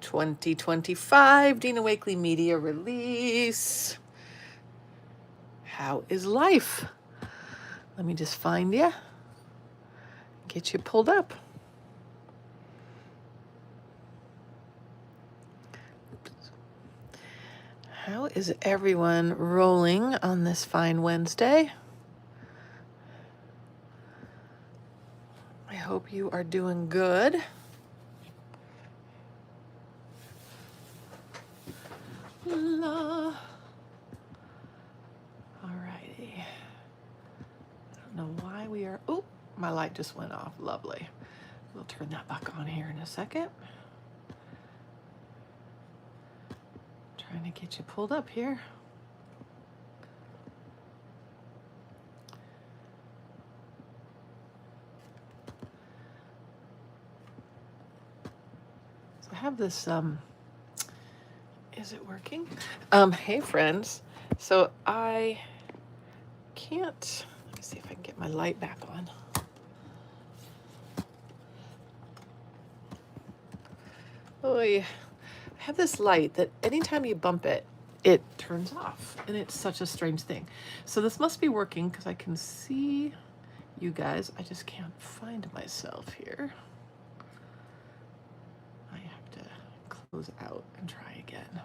2025 Dina Wakley Media Release. How is life? Let me just find you, get you pulled up. Oops. How is everyone rolling on this fine Wednesday? I hope you are doing good. Alrighty. I don't know why we are. Oh, my light just went off. Lovely. We'll turn that back on here in a second. Trying to get you pulled up here. So I have this, is it working? Hey friends. So I can't, let me see if I can get my light back on. Oh, yeah. I have this light that anytime you bump it, it turns off, and it's such a strange thing. So this must be working because I can see you guys. I just can't find myself here. I have to close out and try again.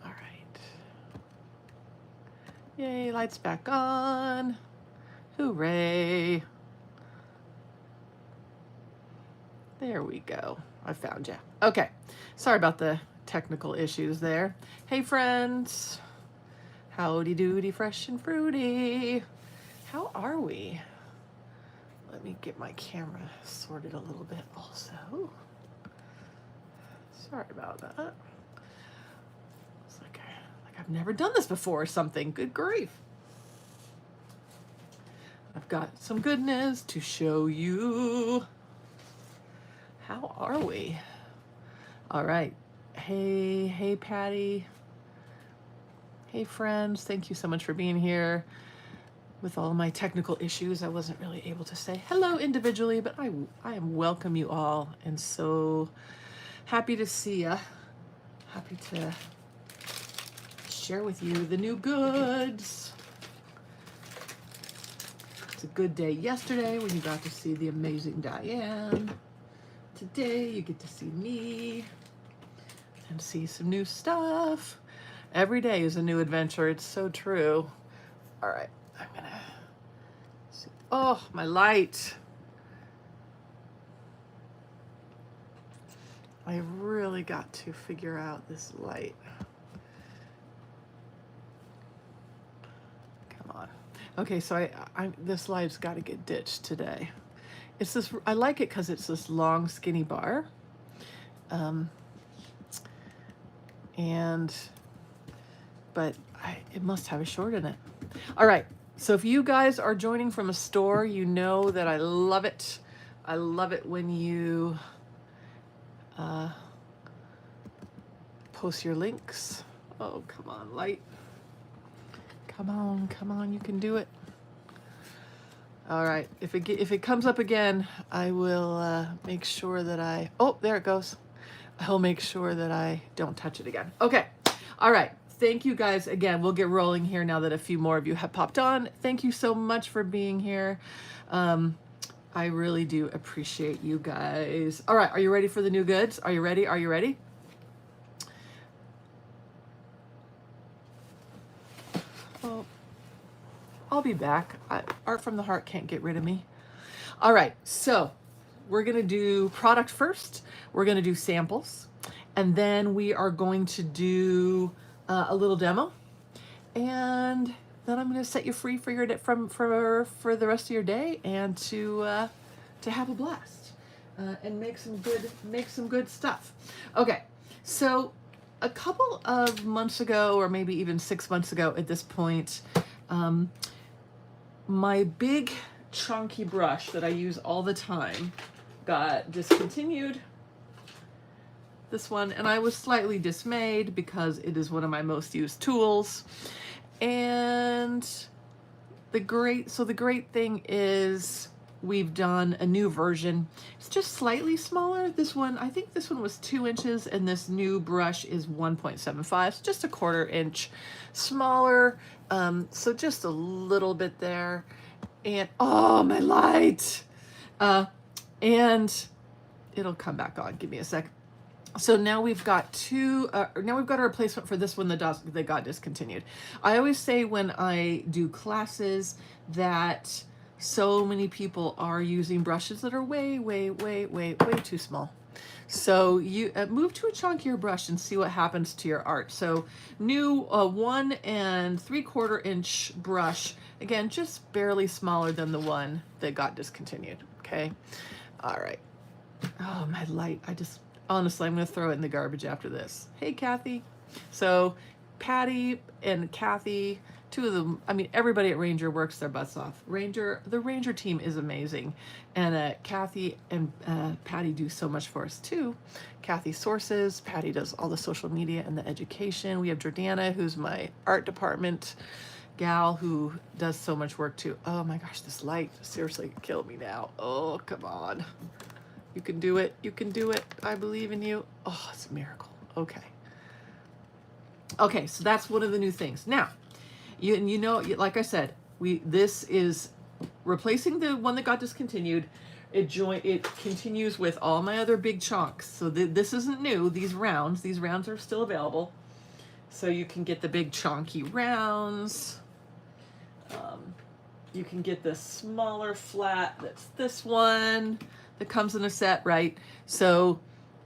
All right. Yay, lights back on. Hooray. There we go. I found you. Okay. Sorry about the technical issues there. Hey, friends. Howdy doody, fresh and fruity. How are we? Let me get my camera sorted a little bit also. Sorry about that. It's like I've never done this before or something. Good grief. I've got some goodness to show you. How are we? All right. Hey, Patty. Hey, friends. Thank you so much for being here. With all of my technical issues, I wasn't really able to say hello individually, but I am welcome you all, and so happy to see ya. Happy to share with you the new goods. It's a good day yesterday when you got to see the amazing Diane. Today you get to see me and see some new stuff. Every day is a new adventure. It's so true. All right, I'm gonna see. Oh, my light. I really got to figure out this light. Come on. Okay, so this light's got to get ditched today. It's this, I like it because it's this long skinny bar. But it must have a short in it. All right, so if you guys are joining from a store, you know that I love it. I love it when you post your links. Oh, come on, light. Come on, you can do it. All right, if it comes up again, I will make sure that oh, there it goes. I'll make sure that I don't touch it again. Okay, all right. Thank you guys again. We'll get rolling here now that a few more of you have popped on. Thank you so much for being here. I really do appreciate you guys. All right, are you ready for the new goods? Are you ready? Are you ready? Oh. I'll be back. Art from the Heart can't get rid of me. All right, so we're gonna do product first. We're gonna do samples, and then we are going to do a little demo, and then I'm gonna set you free for your for the rest of your day, and to have a blast and make some good stuff. Okay, so a couple of months ago, or maybe even 6 months ago at this point. My big chunky brush that I use all the time got discontinued. This one, and I was slightly dismayed because it is one of my most used tools. And the great thing is we've done a new version. It's just slightly smaller. This one, I think this one was 2 inches, and this new brush is 1.75, so just a 1/4 inch smaller. So just a little bit there. And oh, my light. And it'll come back on. Give me a sec. So now we've got now we've got a replacement for this one that got discontinued. I always say when I do classes that so many people are using brushes that are way, way, way, way, way too small. So you move to a chunkier brush and see what happens to your art. So new 1 3/4 inch brush, again, just barely smaller than the one that got discontinued. Okay. All right. Oh, my light. Honestly, I'm going to throw it in the garbage after this. Hey, Kathy. So Patty and Kathy, two of them, I mean, everybody at Ranger works their butts off. The Ranger team is amazing. And Kathy and Patty do so much for us too. Kathy sources, Patty does all the social media and the education. We have Jordana, who's my art department gal, who does so much work too. Oh my gosh, this light seriously killed me now. Oh, come on. You can do it. You can do it. I believe in you. Oh, it's a miracle. Okay. Okay, so that's one of the new things. Now, you know, like I said, this is replacing the one that got discontinued. It continues with all my other big chunks. So this isn't new. These rounds are still available. So you can get the big chunky rounds. You can get the smaller flat. That's this one that comes in a set, right? So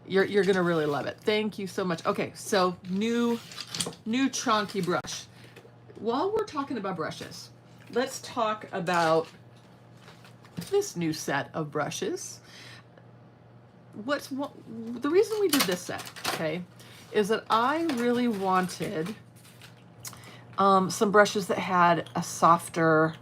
you're gonna really love it. Thank you so much. Okay, so new chunky brush. While we're talking about brushes, let's talk about this new set of brushes. The reason we did this set, okay, is that I really wanted some brushes that had a softer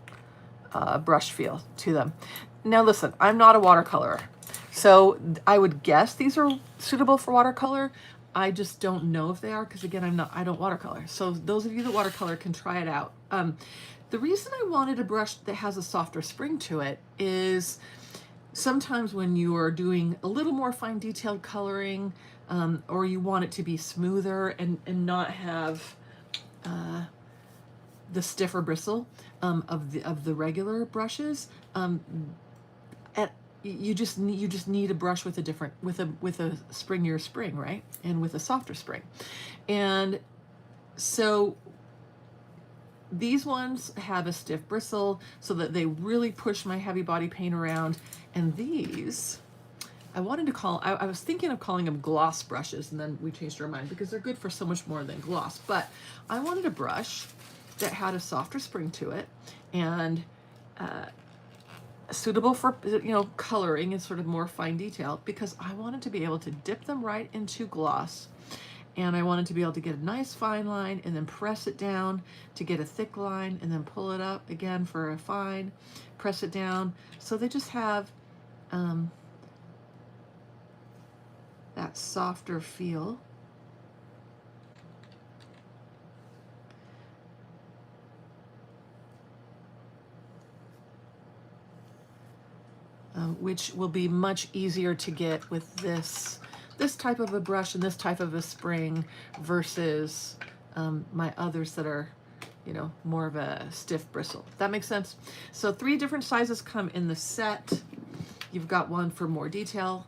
brush feel to them. Now listen, I'm not a watercolorer, so I would guess these are suitable for watercolor. I just don't know if they are, because again, I don't watercolor. So those of you that watercolor can try it out. The reason I wanted a brush that has a softer spring to it is sometimes when you are doing a little more fine detailed coloring, or you want it to be smoother and not have the stiffer bristle of the regular brushes, you just need a brush with a springier spring, right? And with a softer spring. And so these ones have a stiff bristle so that they really push my heavy body paint around. And these, I was thinking of calling them gloss brushes, and then we changed our mind because they're good for so much more than gloss. But I wanted a brush that had a softer spring to it and suitable for, coloring and sort of more fine detail, because I wanted to be able to dip them right into gloss, and I wanted to be able to get a nice fine line and then press it down to get a thick line, and then pull it up again for a fine, press it down. So they just have that softer feel. Which will be much easier to get with this type of a brush and this type of a spring versus my others that are, more of a stiff bristle. That makes sense? So 3 different sizes come in the set. You've got one for more detail,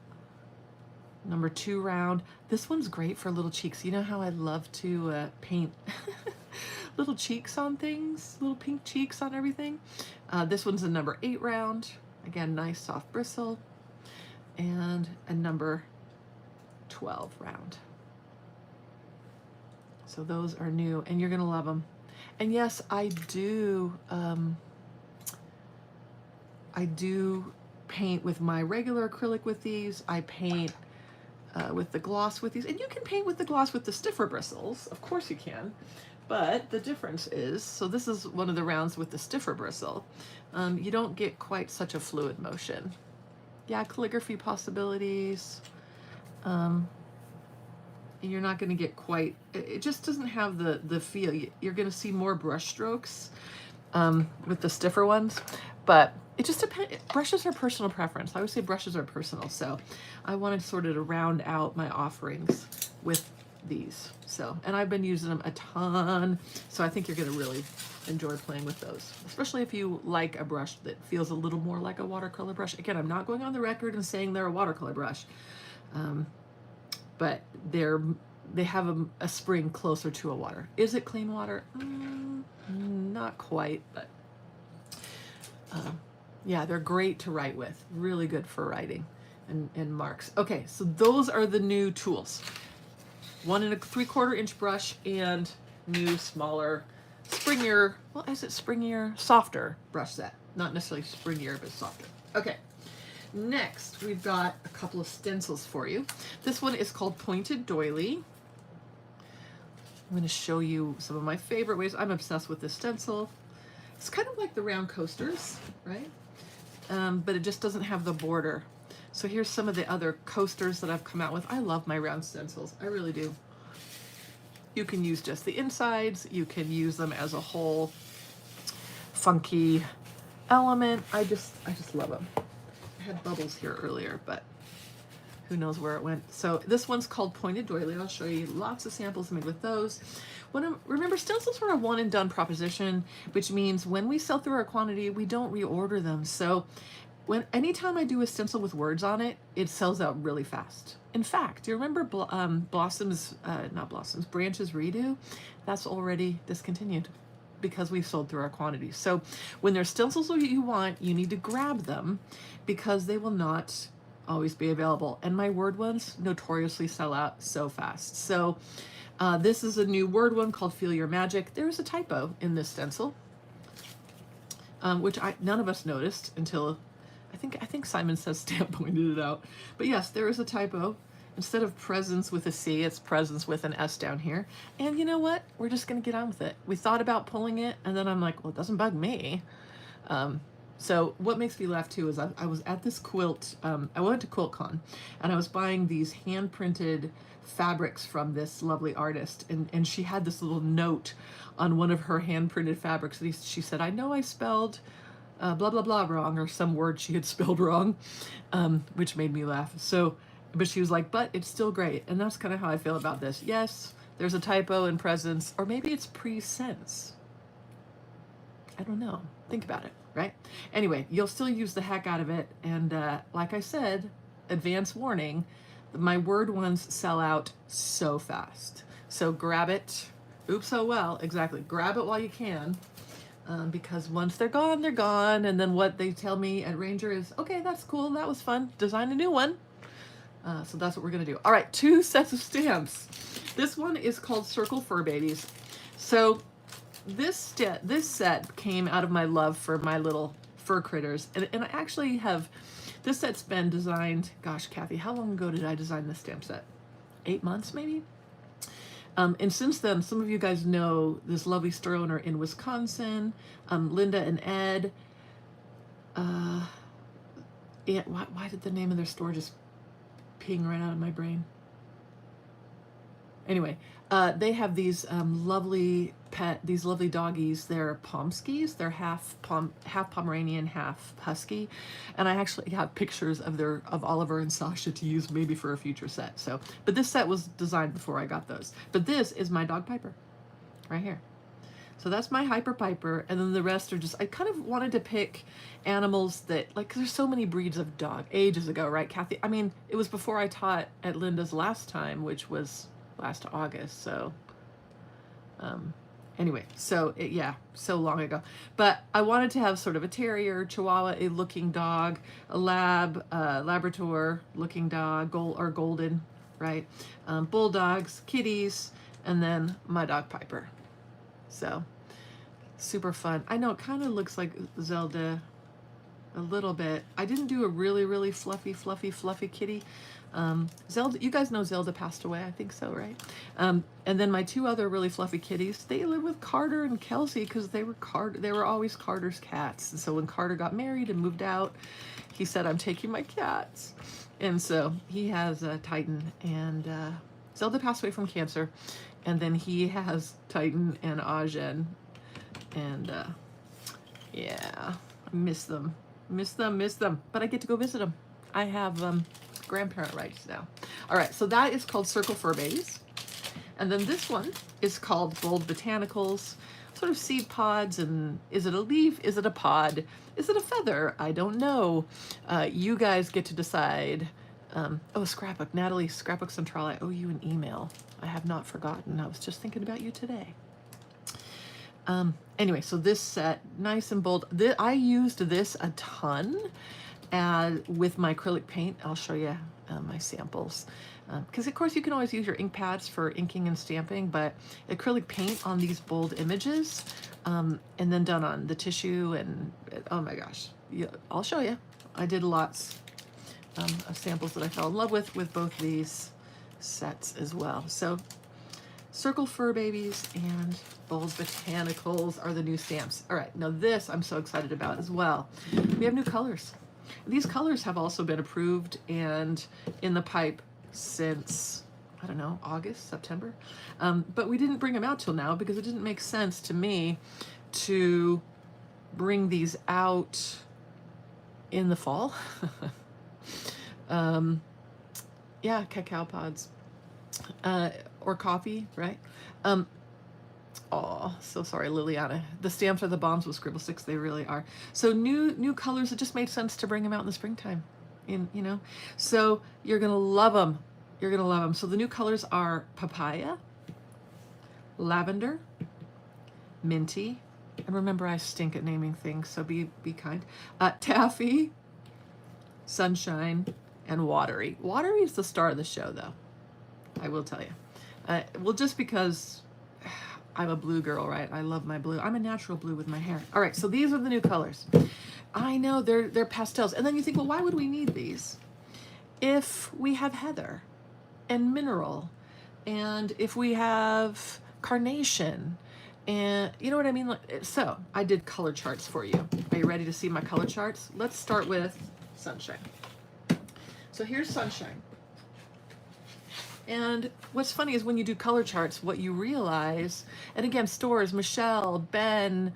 number 2 round. This one's great for little cheeks. You know how I love to paint little cheeks on things, little pink cheeks on everything. This one's a number 8 round. Again, nice soft bristle, and a number 12 round. So those are new, and you're gonna love them. And yes, I do paint with my regular acrylic with these. I paint with the gloss with these, and you can paint with the gloss with the stiffer bristles. Of course you can. But the difference is, so this is one of the rounds with the stiffer bristle. You don't get quite such a fluid motion. Yeah, calligraphy possibilities. You're not going to get quite, it just doesn't have the feel. You're going to see more brush strokes with the stiffer ones. But it just depends. Brushes are personal preference. I always say brushes are personal. So I wanted sort of to round out my offerings with these. So, and I've been using them a ton. So I think you're going to really enjoy playing with those, especially if you like a brush that feels a little more like a watercolor brush. Again, I'm not going on the record and saying they're a watercolor brush, but they have a spring closer to a water. Is it clean water? Not quite, but yeah, they're great to write with. Really good for writing and marks. Okay, so those are the new tools. 1 3/4 inch brush and new smaller, springier, well, is it springier? Softer brush set. Not necessarily springier, but softer. Okay, next we've got a couple of stencils for you. This one is called Pointed Doily. I'm going to show you some of my favorite ways. I'm obsessed with this stencil. It's kind of like the round coasters, right? But it just doesn't have the border. So here's some of the other coasters that I've come out with. I love my round stencils. I really do. You can use just the insides. You can use them as a whole funky element. I just love them. I had bubbles here earlier, but who knows where it went. So this one's called Pointed Doily. I'll show you lots of samples made with those. Remember, stencils are a one and done proposition, which means when we sell through our quantity, we don't reorder them. So anytime I do a stencil with words on it, it sells out really fast. In fact, do you remember Branches Redo? That's already discontinued because we've sold through our quantities. So when there's stencils that you want, you need to grab them because they will not always be available. And my word ones notoriously sell out so fast. So this is a new word one called Feel Your Magic. There's a typo in this stencil, which none of us noticed until I think Simon Says Stamp pointed it out. But yes, there is a typo. Instead of presence with a C, it's presence with an S down here. And you know what? We're just going to get on with it. We thought about pulling it, and then I'm like, well, it doesn't bug me. So what makes me laugh too is I was at this quilt, I went to QuiltCon, and I was buying these hand-printed fabrics from this lovely artist, and she had this little note on one of her hand-printed fabrics. And she said, I know I spelled blah, blah, blah wrong, or some word she had spelled wrong, which made me laugh. So, but she was like, but it's still great. And that's kind of how I feel about this. Yes, there's a typo in presence, or maybe it's pre-sense. I don't know. Think about it, right? Anyway, you'll still use the heck out of it. And like I said, advance warning, my word ones sell out so fast. So grab it. Oops, oh well, exactly. Grab it while you can. Because once they're gone, they're gone. And then what they tell me at Ranger is, okay, that's cool. That was fun. Design a new one. So that's what we're going to do. All right, 2 sets of stamps. This one is called Circle Fur Babies. So this set came out of my love for my little fur critters. And I actually have, this set's been designed, gosh, Kathy, how long ago did I design this stamp set? 8 months maybe? And since then, some of you guys know this lovely store owner in Wisconsin, Linda and Ed. Why did the name of their store just ping right out of my brain? Anyway, they have these lovely doggies. They're Pomskis. They're half Pomeranian, half Husky. And I actually have pictures of Oliver and Sasha to use maybe for a future set. So, but this set was designed before I got those. But this is my dog Piper, right here. So that's my Hyper Piper, and then the rest are just, I kind of wanted to pick animals that, like, 'cause there's so many breeds of dog, ages ago, right, Kathy? I mean, it was before I taught at Linda's last time, which was last August, so, anyway, so, yeah, so long ago. But I wanted to have sort of a terrier, Chihuahua, a looking dog, a Labrador looking dog, golden, right? Bulldogs, kitties, and then my dog Piper. So, super fun. I know it kind of looks like Zelda a little bit. I didn't do a really, really fluffy kitty. Zelda, you guys know Zelda passed away, I think so, right? And then my 2 other really fluffy kitties, they live with Carter and Kelsey because they were always Carter's cats. And so when Carter got married and moved out, he said, I'm taking my cats. And so he has Titan, and Zelda passed away from cancer. And then he has Titan and Ajen. And yeah, I miss them. Miss them. But I get to go visit them. I have grandparent rights now. All right, so that is called Circle Fur Babies. And then this one is called Bold Botanicals, sort of seed pods. And is it a leaf? Is it a pod? Is it a feather? I don't know. You guys get to decide. Oh, scrapbook. Natalie, Scrapbook Central, I owe you an email. I have not forgotten. I was just thinking about you today. Anyway, so this set, nice and bold. I used this a ton with my acrylic paint. I'll show you my samples. Because of course you can always use your ink pads for inking and stamping, but acrylic paint on these bold images, and then done on the tissue, and oh my gosh, yeah, I'll show you. I did lots of samples that I fell in love with both these sets as well. So Circle Fur Babies and Bold Botanicals are the new stamps. All right, now this I'm so excited about as well. We have new colors. These colors have also been approved and in the pipe since, I don't know, August, September. But we didn't bring them out till now because it didn't make sense to me to bring these out in the fall. Yeah, cacao pods. Or coffee, right? Oh, so sorry, Liliana. The stamps are the bombs with scribble sticks. They really are. So new colors. It just made sense to bring them out in the springtime. So you're gonna love them. You're gonna love them. So the new colors are papaya, lavender, minty, and remember I stink at naming things, so be kind. Taffy, sunshine, and watery. Watery is the star of the show, though. I will tell you. Well, just because I'm a blue girl, right? I love my blue. I'm a natural blue with my hair. All right, so these are the new colors. I know they're pastels. And then you think, well, why would we need these? If we have heather and mineral, and if we have carnation, and you know what I mean? So I did color charts for you. Are you ready to see my color charts? Let's start with sunshine. So here's sunshine. And what's funny is when you do color charts, what you realize, and again, stores, Michelle, Ben,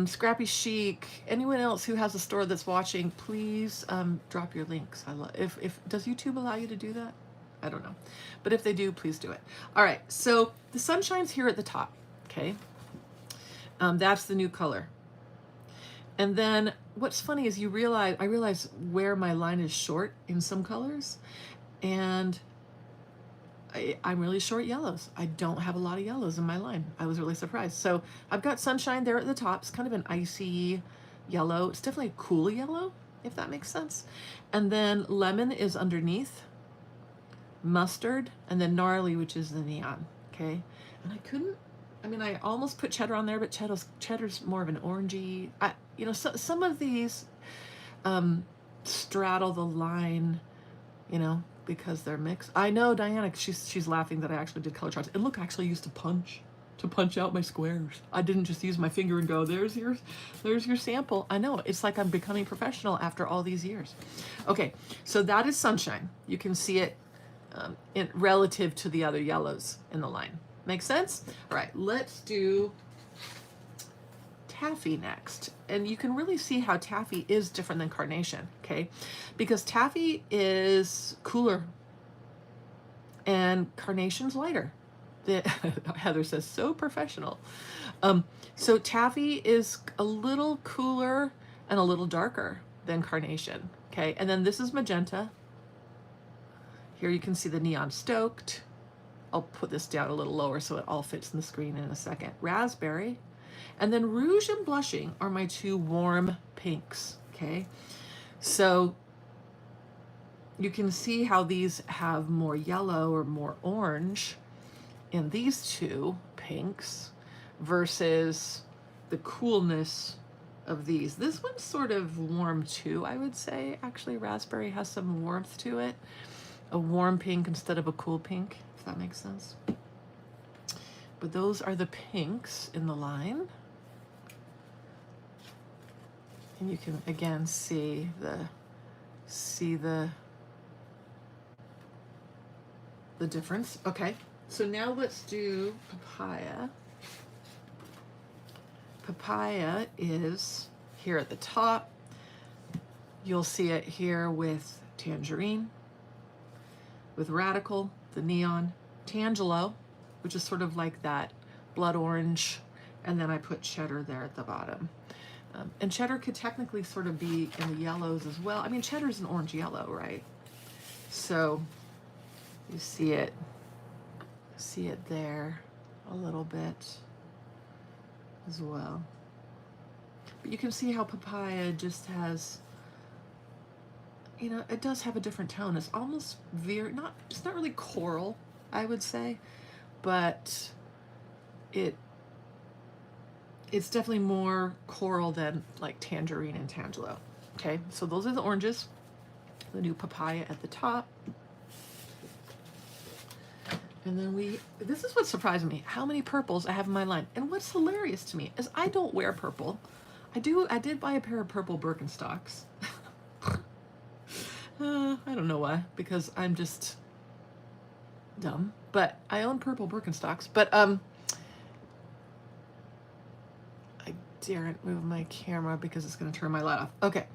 Scrappy Chic, anyone else who has a store that's watching, please drop your links. I love. If does YouTube allow you to do that? I don't know, but if they do, please do it. All right, so the sunshine's here at the top. Okay, that's the new color. And then what's funny is I realize where my line is short in some colors, and I'm really short yellows. I don't have a lot of yellows in my line. I was really surprised. So I've got sunshine there at the top. It's kind of an icy yellow. It's definitely a cool yellow, if that makes sense. And then lemon is underneath, mustard, and then gnarly, which is the neon. Okay. And I almost put cheddar on there, but cheddar's more of an orangey. Some of these straddle the line, because they're mixed. I know, Diana, she's laughing that I actually did color charts. And look, I actually used to punch out my squares. I didn't just use my finger and go, there's your sample. I know, it's like I'm becoming professional after all these years. Okay, so that is sunshine. You can see it relative to the other yellows in the line. Make sense? All right, let's do taffy next. And you can really see how taffy is different than carnation, okay? Because taffy is cooler and carnation's lighter. Heather says, so professional. So taffy is a little cooler and a little darker than carnation, okay? And then this is magenta. Here you can see the neon stoked. I'll put this down a little lower so it all fits in the screen in a second. Raspberry. And then rouge and blushing are my two warm pinks, okay? So you can see how these have more yellow or more orange in these two pinks versus the coolness of these. This one's sort of warm too, I would say. Actually, raspberry has some warmth to it. A warm pink instead of a cool pink, if that makes sense. But those are the pinks in the line. And you can again see the difference. Okay, so now let's do papaya. Papaya is here at the top. You'll see it here with tangerine, with radical, the neon, tangelo, which is sort of like that blood orange, and then I put cheddar there at the bottom. And cheddar could technically sort of be in the yellows as well. I mean, cheddar's an orange yellow, right? So you see it there a little bit as well. But you can see how papaya just has, you know, it does have a different tone. It's almost it's not really coral, I would say, but it's definitely more coral than like tangerine and tangelo. Okay, so those are the oranges, the new papaya at the top. And then this is what surprised me, how many purples I have in my line. And what's hilarious to me is I don't wear purple. I did buy a pair of purple Birkenstocks. I don't know why, because I'm just dumb, but I own purple Birkenstocks. But I daren't move my camera because it's going to turn my light off. Okay.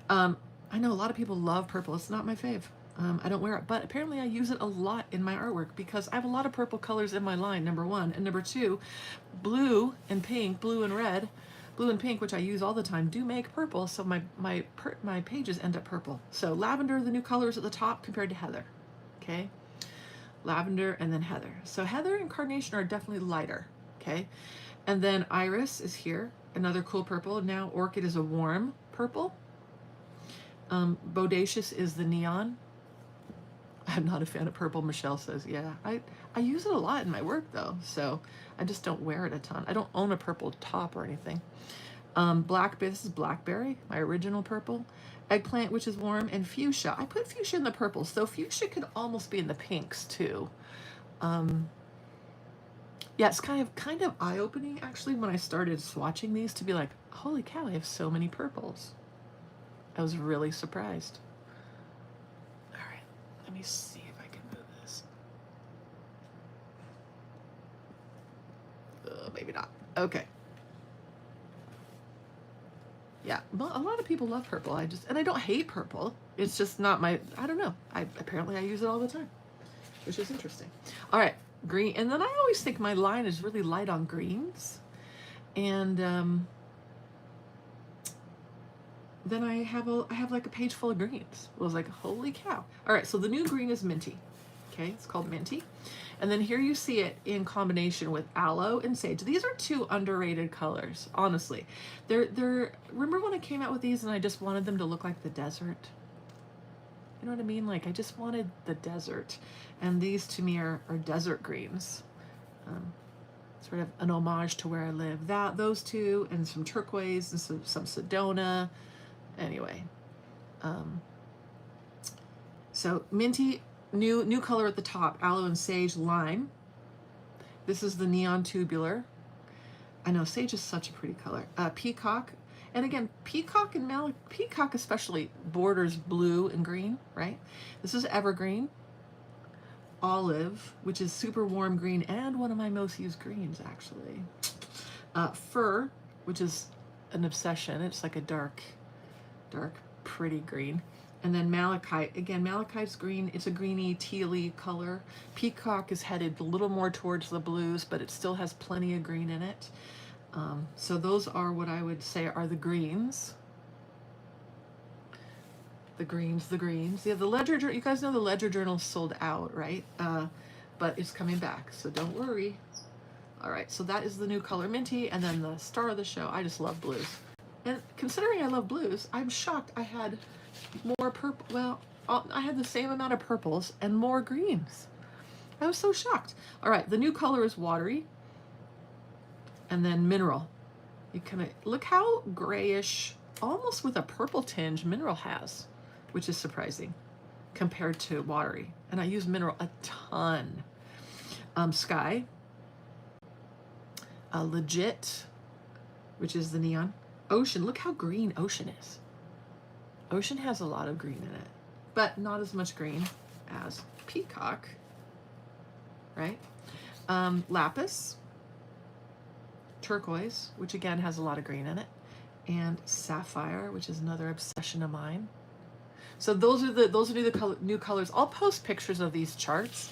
I know a lot of people love purple. It's not my fave. I don't wear it, but apparently I use it a lot in my artwork because I have a lot of purple colors in my line, number one. And number two, blue and pink, blue and red, blue and pink, which I use all the time, do make purple. So my pages end up purple. So lavender, the new colors at the top compared to heather. Okay. Lavender and then heather. So heather and carnation are definitely lighter. Okay. And then iris is here, another cool purple. Now orchid is a warm purple. Bodacious is the neon. I'm not a fan of purple, Michelle says. Yeah, I use it a lot in my work though, so I just don't wear it a ton. I don't own a purple top or anything. This is blackberry, my original purple. Eggplant, which is warm, and fuchsia. I put fuchsia in the purples, so fuchsia could almost be in the pinks too. Yeah, it's kind of eye-opening actually when I started swatching these to be like, holy cow, I have so many purples. I was really surprised. All right, let me see if I can move this. Maybe not. Okay. Yeah, well, a lot of people love purple. And I don't hate purple. It's just not my, I don't know. Apparently I use it all the time, which is interesting. All right, green. And then I always think my line is really light on greens. And then I have like a page full of greens. I was like, holy cow. All right, so the new green is minty. Okay, it's called minty. And then here you see it in combination with aloe and sage. These are two underrated colors, honestly. They're remember when I came out with these and I just wanted them to look like the desert? You know what I mean? Like I just wanted the desert. And these to me are desert greens. Sort of an homage to where I live. Those two and some turquoise and some Sedona. Anyway, so minty, new color at the top, aloe and sage, lime. This is the neon tubular. I know sage is such a pretty color. Peacock, and again, peacock and peacock especially borders blue and green, right? This is evergreen. Olive, which is super warm green and one of my most used greens actually. Fir, which is an obsession. It's like a dark, pretty green. And then malachite. Again, malachite's green. It's a greeny, tealy color. Peacock is headed a little more towards the blues, but it still has plenty of green in it. So those are what I would say are the greens. The greens. Yeah, the ledger journal. You guys know the ledger journal sold out, right? But it's coming back, so don't worry. All right, so that is the new color minty, and then the star of the show. I just love blues. And considering I love blues, I'm shocked I had more purple. Well, I had the same amount of purples and more greens. I was so shocked. All right, the new color is watery. And then mineral. You can look how grayish, almost with a purple tinge, mineral has, which is surprising compared to watery. And I use mineral a ton. Sky. Legit, which is the neon. Ocean, look how green ocean is. Ocean has a lot of green in it, but not as much green as peacock, right? Lapis, turquoise, which again has a lot of green in it, and sapphire, which is another obsession of mine. So those are the new colors. I'll post pictures of these charts.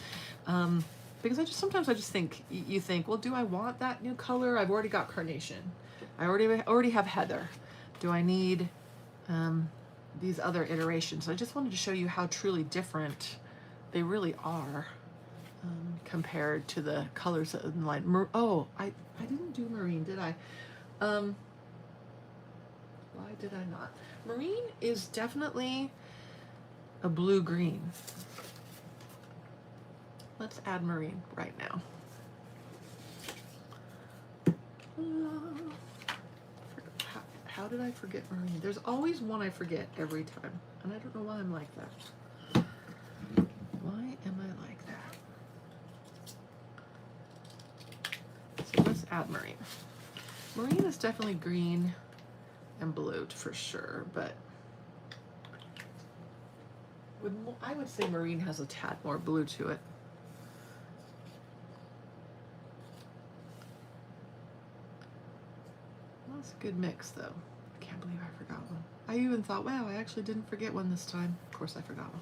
Because sometimes I just think, you think, well, do I want that new color? I've already got carnation. I already have heather. Do I need these other iterations? I just wanted to show you how truly different they really are compared to the colors in the line. Oh, I didn't do marine, did I? Why did I not? Marine is definitely a blue-green. Let's add marine right now. How did I forget marine? There's always one I forget every time, and I don't know why I'm like that. Why am I like that? So let's add marine. Marine is definitely green and blue for sure, but I would say marine has a tad more blue to it. That's a good mix, though. I can't believe I forgot one. I even thought, wow, I actually didn't forget one this time. Of course I forgot one.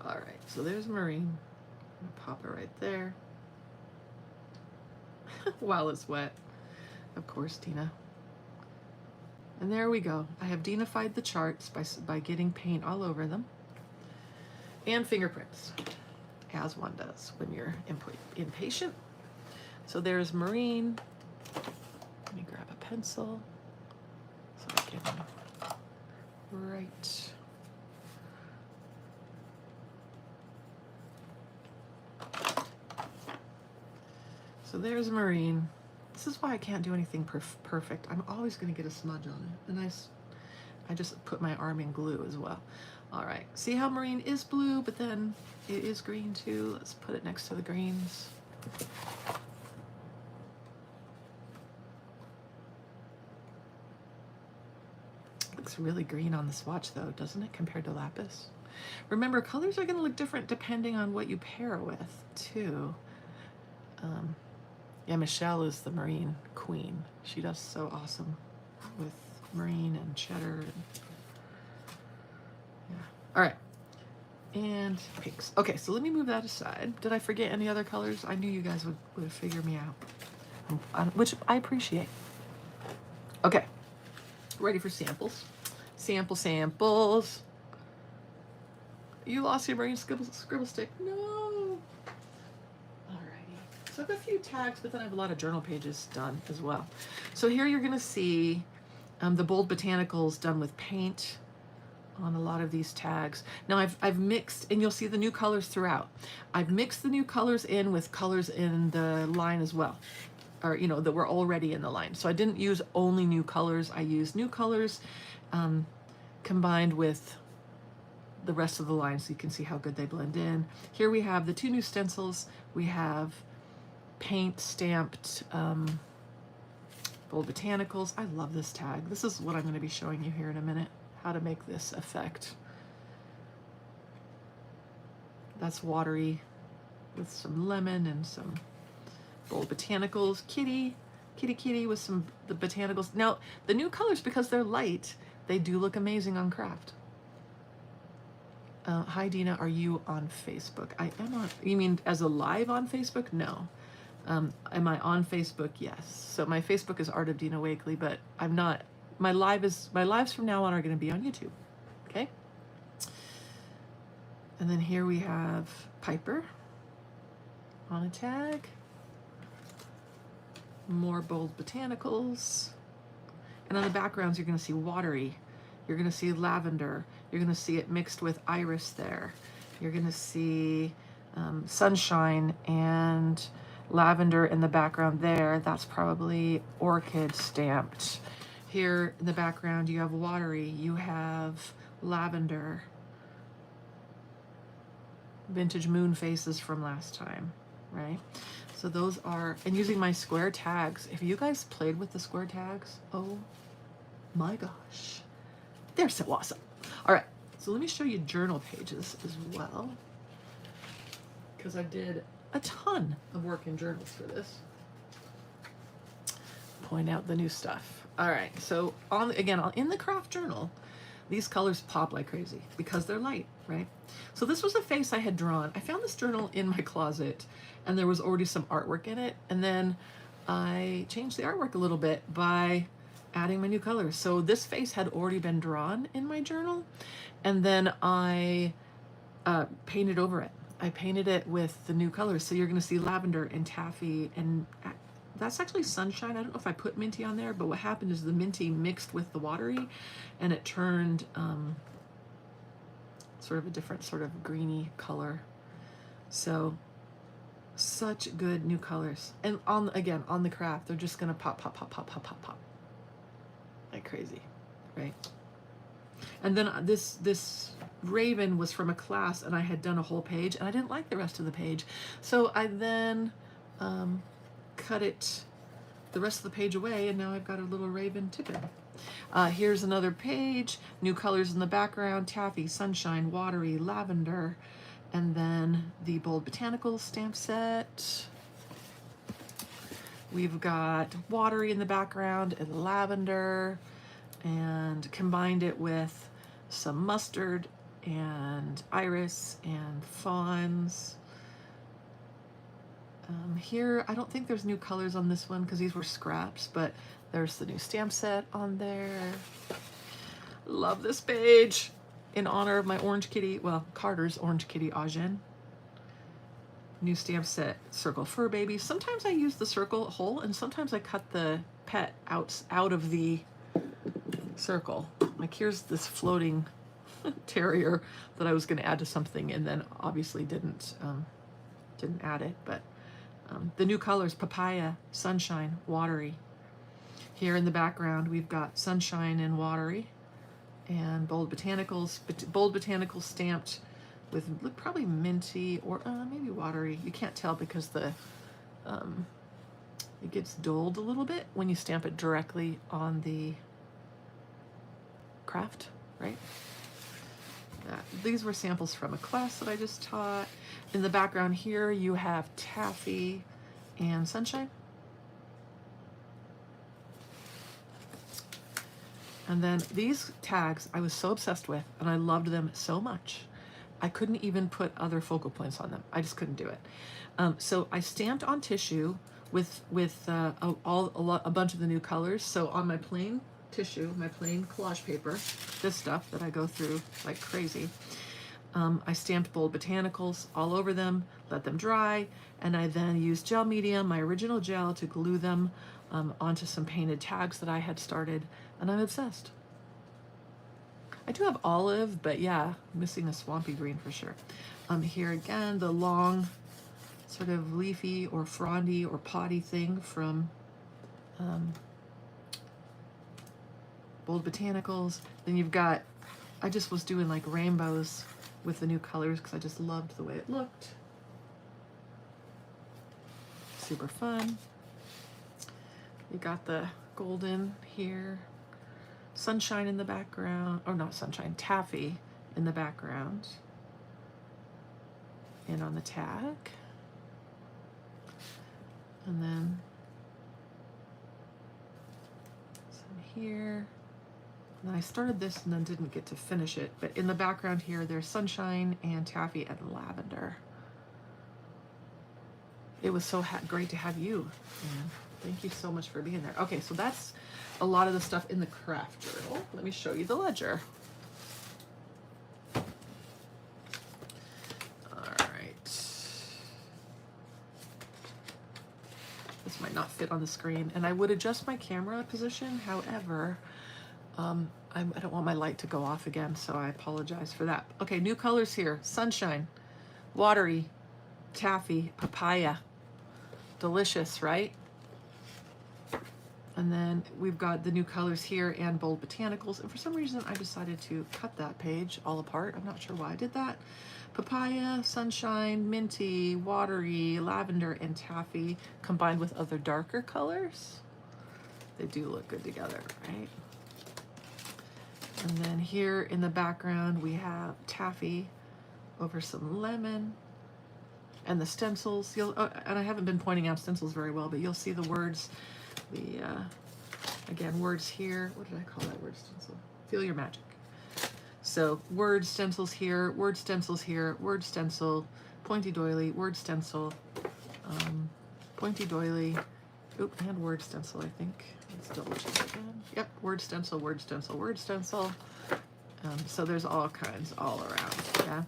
All right, so there's marine. I'm gonna pop it right there. While it's wet. Of course, Dina. And there we go. I have Dina-fied the charts by getting paint all over them. And fingerprints, as one does when you're impatient. So there's marine. Let me grab a pencil so I can write. So there's marine. This is why I can't do anything perfect. I'm always going to get a smudge on it. And I just put my arm in glue as well. All right, see how marine is blue, but then it is green too. Let's put it next to the greens. Looks really green on the swatch though, doesn't it, compared to lapis? Remember, colors are going to look different depending on what you pair it with too. Yeah, Michelle is the marine queen. She does so awesome with marine and cheddar. And, yeah. All right. And pinks. Okay, so let me move that aside. Did I forget any other colors? I knew you guys would figure me out, which I appreciate. Okay, ready for samples. Samples. You lost your marine scribble stick. No. So I have a few tags, but then I have a lot of journal pages done as well. So here you're gonna see the bold botanicals done with paint on a lot of these tags. Now I've mixed, and you'll see the new colors throughout. I've mixed the new colors in with colors in the line as well, or you know, that were already in the line. So I didn't use only new colors. I used new colors combined with the rest of the line, so you can see how good they blend in. Here we have the two new stencils. We have paint stamped bold botanicals. I love this tag. This is what I'm going to be showing you here in a minute, how to make this effect. That's watery with some lemon and some bold botanicals. Kitty with some the botanicals. Now the new colors, because they're light, they do look amazing on craft. Hi Dina, are you on Facebook? I am on. You mean as a live on Facebook? No. Am I on Facebook? Yes. So my Facebook is Art of Dina Wakley, but I'm not. My lives from now on are going to be on YouTube. Okay. And then here we have Piper on a tag. More bold botanicals. And on the backgrounds, you're going to see watery. You're going to see lavender. You're going to see it mixed with iris there. You're going to see sunshine and lavender in the background there. That's probably orchid stamped. Here in the background you have watery, you have lavender, vintage moon faces from last time, right? So those are, and using my square tags. If you guys played with the square tags, oh my gosh, they're so awesome. All right, so So let me show you journal pages as well, because I did a ton of work in journals for this. Point out the new stuff. All right, so in the craft journal, these colors pop like crazy because they're light, right? So this was a face I had drawn. I found this journal in my closet and there was already some artwork in it. And then I changed the artwork a little bit by adding my new colors. So this face had already been drawn in my journal. And then I painted over it. I painted it with the new colors. So you're gonna see lavender and taffy, and that's actually sunshine. I don't know if I put minty on there, but what happened is the minty mixed with the watery and it turned sort of a different sort of greeny color. So such good new colors. And on the craft, they're just gonna pop, pop, pop, pop, pop, pop, pop. Like crazy, right? And then this raven was from a class and I had done a whole page and I didn't like the rest of the page. So I then cut the rest of the page away, and now I've got a little raven tippet. Here's another page, new colors in the background, taffy, sunshine, watery, lavender, and then the Bold Botanicals stamp set. We've got watery in the background and lavender, and combined it with some mustard and iris and fawns. Here, I don't think there's new colors on this one because these were scraps, but there's the new stamp set on there. Love this page. In honor of my orange kitty, well, Carter's orange kitty, Ajen. New stamp set, circle fur baby. Sometimes I use the circle hole and sometimes I cut the pet out of the circle. Like here's this floating terrier that I was going to add to something and then obviously didn't add it, but the new colors, papaya, sunshine, watery. Here in the background, we've got sunshine and watery, and Bold Botanicals. Bold Botanicals stamped with probably minty or maybe watery. You can't tell because it gets dulled a little bit when you stamp it directly on the craft, right? These were samples from a class that I just taught. In the background here, you have taffy and sunshine. And then these tags I was so obsessed with and I loved them so much. I couldn't even put other focal points on them. I just couldn't do it. So I stamped on tissue with a bunch of the new colors. So on my plain tissue, my plain collage paper, this stuff that I go through like crazy, I stamped Bold Botanicals all over them, let them dry, and I then used gel medium, my original gel, to glue them onto some painted tags that I had started, and I'm obsessed. I do have olive, but yeah, missing a swampy green for sure. Here again, the long sort of leafy or frondy or potty thing from Bold Botanicals. Then you've got, I just was doing like rainbows with the new colors because I just loved the way it looked. Super fun. You got the golden here, sunshine in the background, or not sunshine, taffy in the background, and on the tag. And then some here. And I started this and then didn't get to finish it, but in the background here, there's sunshine and taffy and lavender. It was so great to have you. Thank you so much for being there. Okay, so that's a lot of the stuff in the craft journal. Let me show you the ledger. All right. This might not fit on the screen, and I would adjust my camera position. However, I don't want my light to go off again, so I apologize for that. Okay, new colors here. Sunshine, watery, taffy, papaya. Delicious, right? And then we've got the new colors here and Bold Botanicals. And for some reason, I decided to cut that page all apart. I'm not sure why I did that. Papaya, sunshine, minty, watery, lavender, and taffy combined with other darker colors. They do look good together, right? And then here in the background we have taffy over some lemon. And the stencils, and I haven't been pointing out stencils very well, but you'll see the words, again, words here. What did I call that word stencil? Feel your magic. So word stencils here, word stencils here, word stencil, pointy doily, word stencil, pointy doily, and word stencil, I think. Let's double check again. Yep, word stencil, word stencil, word stencil. So there's all kinds all around,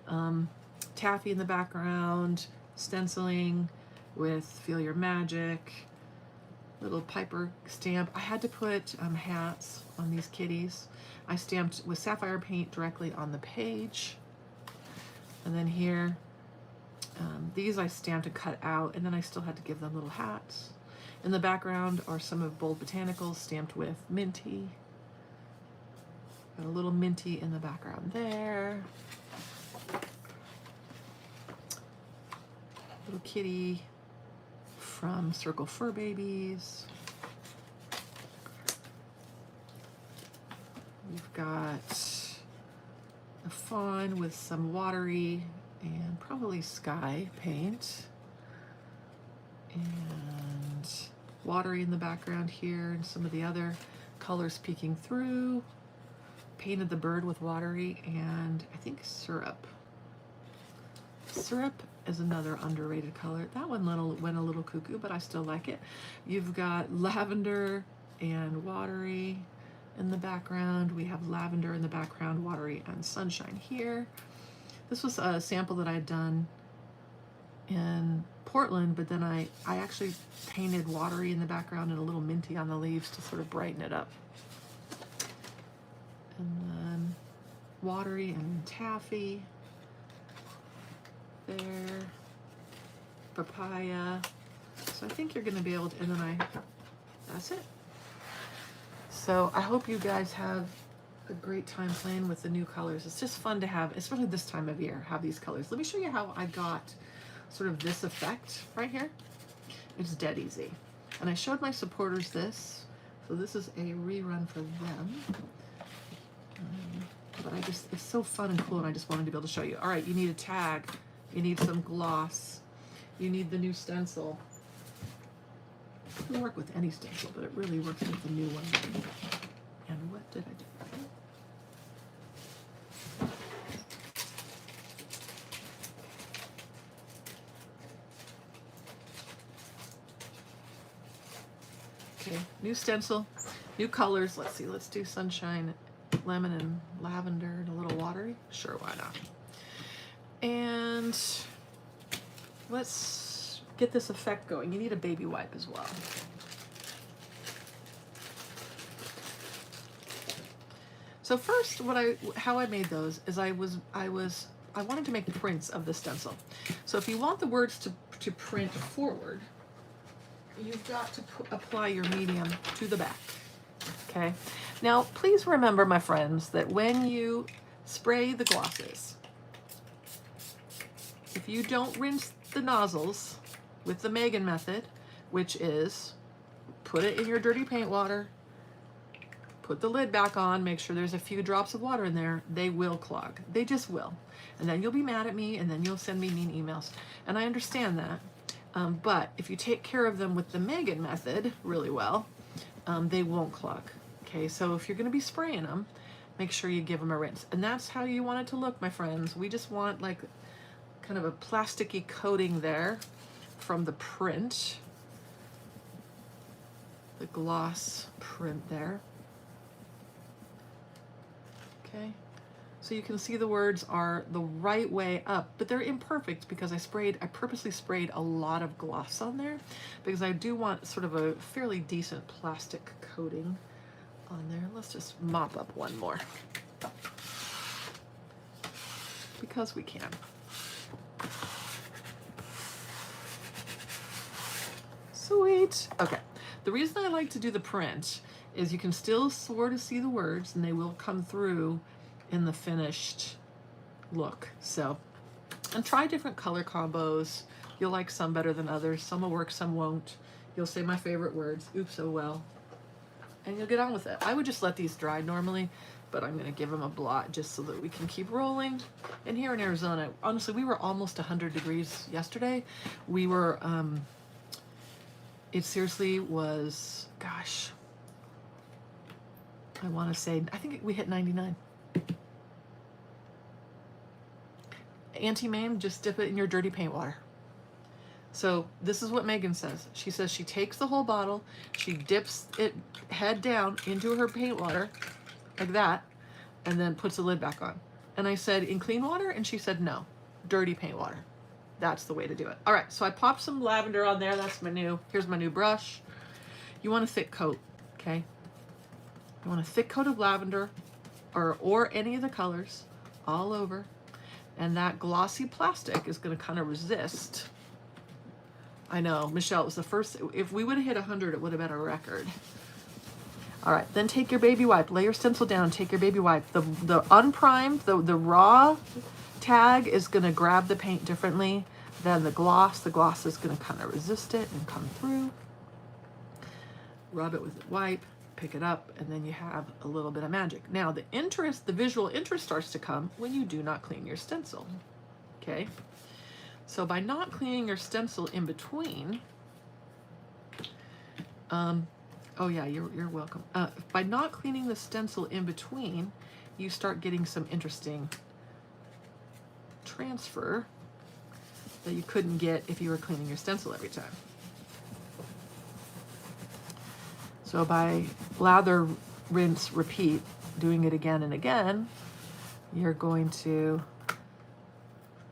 yeah. Taffy in the background, stenciling with Feel Your Magic, little Piper stamp. I had to put hats on these kitties. I stamped with sapphire paint directly on the page. And then here, these I stamped and cut out, and then I still had to give them little hats. In the background are some of Bold Botanicals stamped with Minty. Got a little Minty in the background there. Little kitty from Circle Fur Babies. We've got a fawn with some watery and probably sky paint. And watery in the background here, and some of the other colors peeking through. Painted the bird with watery and I think syrup. Syrup is another underrated color. That one went a little cuckoo, but I still like it. You've got lavender and watery in the background. We have lavender in the background, watery and sunshine here. This was a sample that I had done in Portland, but then I actually painted watery in the background and a little minty on the leaves to sort of brighten it up. And then watery and taffy. There, papaya. So I think you're going to be able to, and then that's it. So I hope you guys have a great time playing with the new colors. It's just fun to have, especially this time of year, have these colors. Let me show you how I got sort of this effect right here. It's dead easy. And I showed my supporters this. So this is a rerun for them. But it's so fun and cool, and I just wanted to be able to show you. All right, you need a tag. You need some gloss. You need the new stencil. It can work with any stencil, but it really works with the new one. And what did I do? Okay, new stencil, new colors. Let's see, let's do sunshine, lemon and lavender, and a little watery. Sure, why not? And let's get this effect going. You need a baby wipe as well. So first, how I made those is I wanted to make prints of the stencil. So if you want the words to print forward, you've got to apply your medium to the back. Okay. Now, please remember, my friends, that when you spray the glosses, if you don't rinse the nozzles with the Megan method, which is put it in your dirty paint water, put the lid back on, make sure there's a few drops of water in there, they will clog. They just will. And then you'll be mad at me, and then you'll send me mean emails. And I understand that. But if you take care of them with the Megan method really well, they won't clog. Okay, so if you're going to be spraying them, make sure you give them a rinse. And that's how you want it to look, my friends. We just want like kind of a plasticky coating there from the print, the gloss print there. Okay, so you can see the words are the right way up, but they're imperfect because I purposely sprayed a lot of gloss on there because I do want sort of a fairly decent plastic coating on there. Let's just mop up one more because we can. Sweet. Okay. The reason I like to do the print is you can still sort of see the words and they will come through in the finished look. So, and try different color combos. You'll like some better than others. Some will work, some won't. You'll say my favorite words. Oops, oh well. And you'll get on with it. I would just let these dry normally, but I'm gonna give them a blot just so that we can keep rolling. And here in Arizona, honestly, we were almost 100 degrees yesterday. We were, it seriously was, gosh, I wanna say, I think we hit 99. Auntie Mame, just dip it in your dirty paint water. So this is what Megan says. She says she takes the whole bottle, she dips it head down into her paint water, like that, and then puts the lid back on. And I said, in clean water? And she said, no, dirty paint water. That's the way to do it. All right, so I popped some lavender on there. That's here's my new brush. You want a thick coat, okay? You want a thick coat of lavender or any of the colors all over. And that glossy plastic is gonna kind of resist. I know, Michelle, it was the first, if we would have hit 100, it would have been a record. All right, then take your baby wipe, lay your stencil down, take your baby wipe. The unprimed, the raw tag is gonna grab the paint differently than the gloss. The gloss is gonna kind of resist it and come through. Rub it with the wipe, pick it up, and then you have a little bit of magic. Now the visual interest starts to come when you do not clean your stencil, okay? So by not cleaning your stencil in between, oh yeah, you're welcome. By not cleaning the stencil in between, you start getting some interesting transfer that you couldn't get if you were cleaning your stencil every time. So by lather, rinse, repeat, doing it again and again, you're going to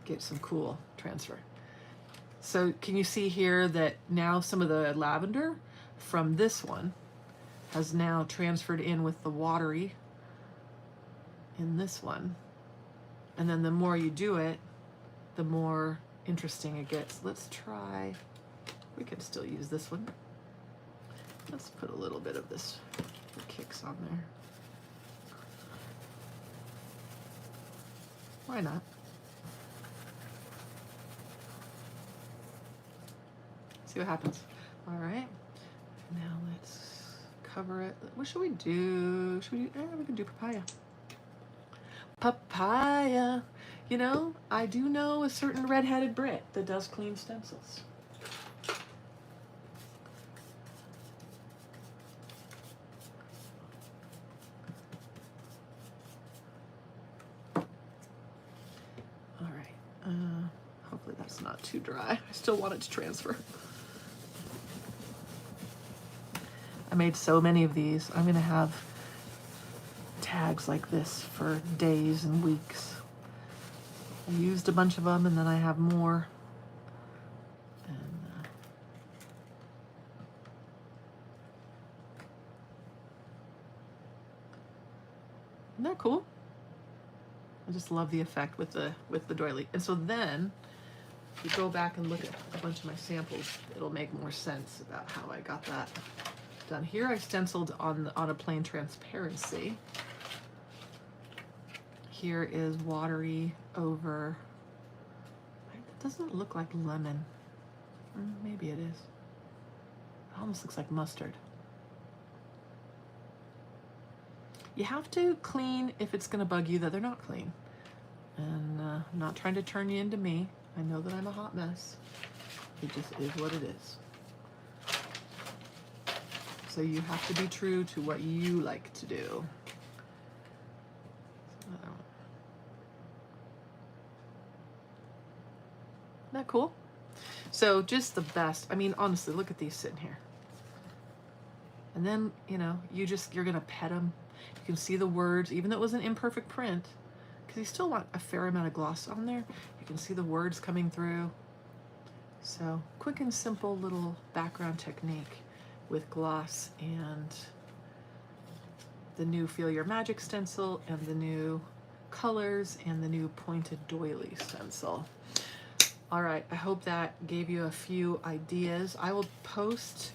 get some cool transfer. So can you see here that now some of the lavender from this one has now transferred in with the watery in this one. And then the more you do it, the more interesting it gets. Let's try, we can still use this one. Let's put a little bit of this for kicks on there. Why not? See what happens. All right, now let's cover it. What should we do? We can do papaya. Papaya. You know, I do know a certain red-headed Brit that does clean stencils. Hopefully that's not too dry. I still want it to transfer. I made so many of these. I'm gonna have tags like this for days and weeks. I used a bunch of them and then I have more. And isn't that cool? I just love the effect with the doily. And so then if you go back and look at a bunch of my samples, it'll make more sense about how I got that done. Here I stenciled on a plain transparency. Here is watery over, it doesn't look like lemon. Maybe it is. It almost looks like mustard. You have to clean if it's gonna bug you that they're not clean. And I'm not trying to turn you into me. I know that I'm a hot mess. It just is what it is. So you have to be true to what you like to do. Isn't that cool? So just the best. I mean, honestly, look at these sitting here. And then, you know, you're gonna pet them. You can see the words, even though it was an imperfect print, because you still want a fair amount of gloss on there. You can see the words coming through. So quick and simple little background technique with gloss and the new Feel Your Magic stencil and the new colors and the new pointed doily stencil. All right, I hope that gave you a few ideas. I will post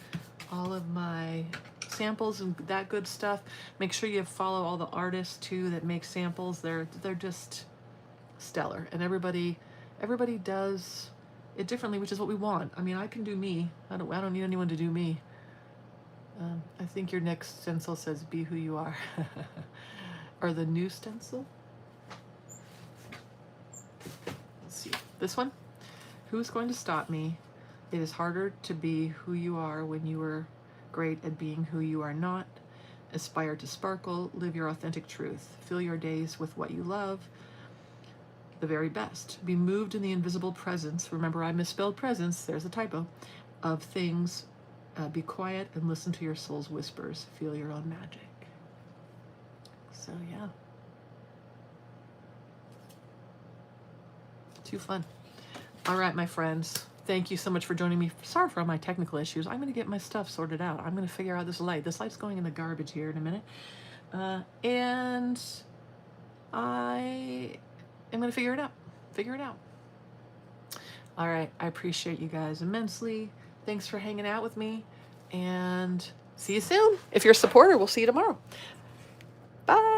all of my samples and that good stuff. Make sure you follow all the artists too that make samples. They're just stellar, and everybody does it differently, which is what we want. I mean, I can do me. I don't need anyone to do me. I think your next stencil says "Be who you are." or the new stencil. Let's see, this one. Who's going to stop me? It is harder to be who you are when you are great at being who you are not. Aspire to sparkle, live your authentic truth. Fill your days with what you love, the very best. Be moved in the invisible presence. Remember, I misspelled presence, there's a typo, of things. Be quiet and listen to your soul's whispers. Feel your own magic. So yeah. Too fun. All right, my friends. Thank you so much for joining me. Sorry for all my technical issues. I'm going to get my stuff sorted out. I'm going to figure out this light. This light's going in the garbage here in a minute. And I am going to figure it out. Figure it out. All right. I appreciate you guys immensely. Thanks for hanging out with me. And see you soon. If you're a supporter, we'll see you tomorrow. Bye.